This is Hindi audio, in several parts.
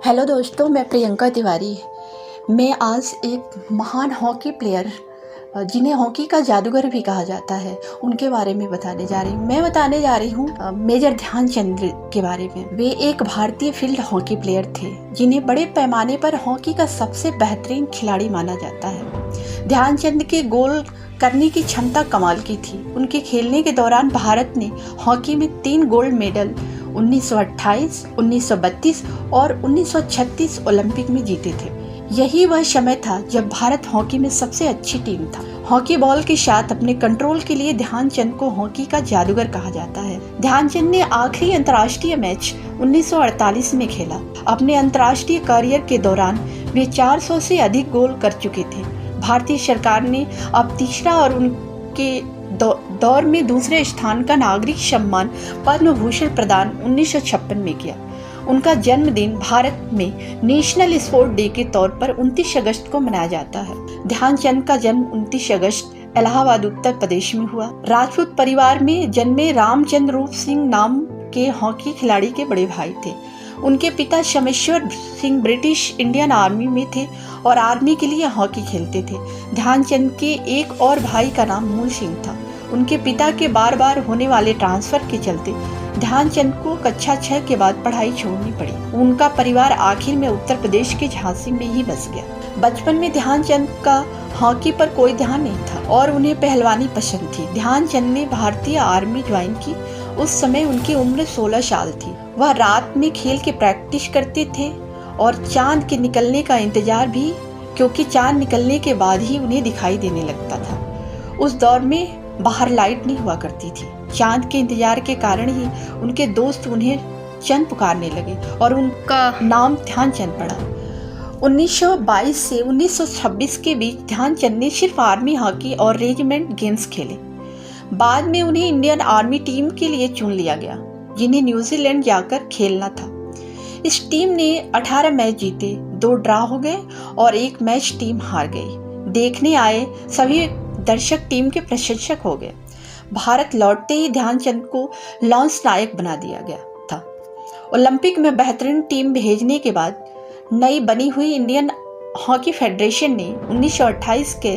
हेलो दोस्तों, मैं प्रियंका तिवारी। मैं आज एक महान हॉकी प्लेयर जिन्हें हॉकी का जादूगर भी कहा जाता है उनके बारे में बताने जा रही हूँ। मैं बताने जा रही हूँ मेजर ध्यानचंद के बारे में। वे एक भारतीय फील्ड हॉकी प्लेयर थे जिन्हें बड़े पैमाने पर हॉकी का सबसे बेहतरीन खिलाड़ी माना जाता है। ध्यानचंद के गोल करने की क्षमता कमाल की थी। उनके खेलने के दौरान भारत ने हॉकी में 3 गोल्ड मेडल 1928, 1932 और 1936 ओलंपिक में जीते थे। यही वह समय था जब भारत हॉकी में सबसे अच्छी टीम था। हॉकी बॉल के साथ अपने कंट्रोल के लिए ध्यानचंद को हॉकी का जादूगर कहा जाता है। ध्यानचंद ने आखिरी अंतर्राष्ट्रीय मैच 1948 में खेला। अपने अंतर्राष्ट्रीय करियर के दौरान वे 400 से अधिक गोल कर चुके थे। भारतीय सरकार ने अब तीसरा और उनके दौर में दूसरे स्थान का नागरिक सम्मान पद्म भूषण प्रदान 1956 में किया। उनका जन्मदिन भारत में नेशनल स्पोर्ट डे के तौर पर 29 अगस्त को मनाया जाता है। ध्यानचंद का जन्म 29 अगस्त इलाहाबाद उत्तर प्रदेश में हुआ। राजपूत परिवार में जन्मे रामचंद्र रूप सिंह नाम के हॉकी खिलाड़ी के बड़े भाई थे। उनके पिता शमेश्वर सिंह ब्रिटिश इंडियन आर्मी में थे और आर्मी के लिए हॉकी खेलते थे। ध्यानचंद के एक और भाई का नाम मूल सिंह था। उनके पिता के बार बार होने वाले ट्रांसफर के चलते ध्यानचंद को कक्षा 6 के बाद पढ़ाई छोड़नी पड़ी। उनका परिवार आखिर में उत्तर प्रदेश के झांसी में ही बस गया। बचपन में ध्यानचंद का हॉकी पर कोई ध्यान नहीं था और उन्हें पहलवानी पसंद थी। ध्यानचंद ने भारतीय आर्मी ज्वाइन की। उस समय उनकी उम्र 16 साल थी। वह रात में खेल के प्रैक्टिस करते थे और चांद के निकलने का इंतजार भी, क्योंकि चांद निकलने के बाद ही उन्हें दिखाई देने लगता था। उस दौर में बाहर लाइट नहीं हुआ करती थी। चांद के इंतजार के कारण ही उनके दोस्त उन्हें चंद पुकारने लगे और उनका नाम ध्यानचंद पड़ा। 1922 से 1926 के बीच ध्यानचंद ने सिर्फ आर्मी हॉकी और रेजिमेंट गेम्स खेले। बाद में उन्हें इंडियन आर्मी टीम के लिए चुन लिया गया, जिन्हें न्यूजीलैंड जाकर खेलना था। इस टीम ने 18 मैच जीते, 2 ड्रा हो गए और 1 मैच टीम हार गई। देखने आए सभी दर्शक टीम के प्रशंसक हो गए। भारत लौटते ही ध्यानचंद को लॉन्स नायक बना दिया गया था। ओलंपिक में बेहतरीन टीम भेजने के बाद नई बनी हुई इंडियन हॉकी फेडरेशन ने 1928 के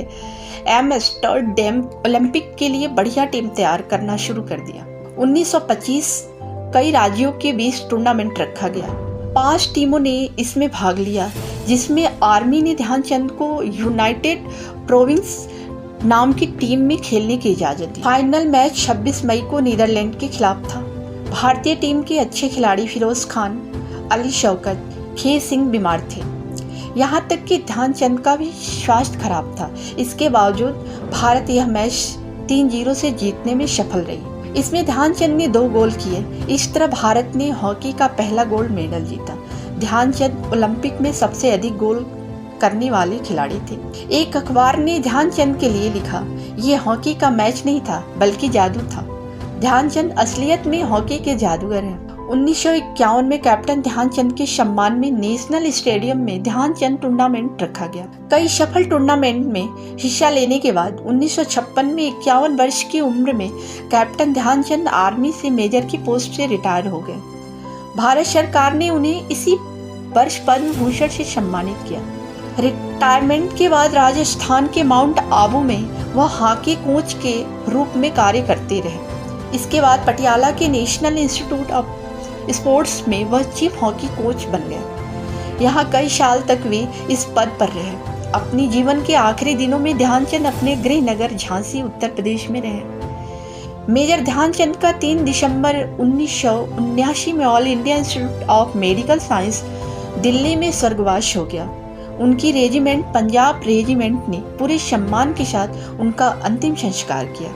एम्स्टर्डम ओलंपिक के लिए बढ़िया टीम तैयार करना शुरू कर दिया। 1925 कई राज्यों के बीच टूर्नामेंट रखा गया। 5 टीमों ने इसमें भाग लिया, जिसमें आर्मी ने ध्यानचंद को यूनाइटेड प्रोविंस नाम की टीम में खेलने की इजाजत दी। फाइनल मैच 26 मई को नीदरलैंड के खिलाफ था। भारतीय टीम के अच्छे खिलाड़ी फिरोज खान, अली शौकत, खेर सिंह बीमार थे। यहाँ तक कि ध्यानचंद का भी स्वास्थ्य खराब था। इसके बावजूद भारत यह मैच 3-0 से जीतने में सफल रही। इसमें ध्यानचंद ने 2 गोल किए। इस तरह भारत ने हॉकी का पहला गोल्ड मेडल जीता। ध्यानचंद ओलंपिक में सबसे अधिक गोल करने वाले खिलाड़ी थे। एक अखबार ने ध्यानचंद के लिए लिखा, ये हॉकी का मैच नहीं था बल्कि जादू था। ध्यानचंद असलियत में हॉकी के जादूगर हैं। 1951 में कैप्टन ध्यानचंद के सम्मान में नेशनल स्टेडियम में ध्यानचंद टूर्नामेंट रखा गया। कई सफल टूर्नामेंट में हिस्सा लेने के बाद 1956 में 51 वर्ष की उम्र में कैप्टन ध्यानचंद आर्मी से मेजर की पोस्ट से रिटायर हो गए। भारत सरकार ने उन्हें इसी वर्ष पद्म भूषण से सम्मानित किया। रिटायरमेंट के बाद राजस्थान के माउंट आबू में वह हॉकी कोच के रूप में कार्य करते रहे। इसके बाद पटियाला के नेशनल इंस्टीट्यूट ऑफ स्पोर्ट्स में वह चीफ हॉकी कोच बन गए। यहाँ कई साल तक वे इस पद पर रहे। अपनी जीवन के आखिरी दिनों में ध्यानचंद अपने गृह नगर झांसी उत्तर प्रदेश में रहे। मेजर ध्यानचंद का 3 दिसंबर 1979 में all India institute of medical science Delhi में स्वर्गवास हो गया। उनकी रेजिमेंट पंजाब रेजिमेंट ने पूरे सम्मान के साथ उनका अंतिम संस्कार किया।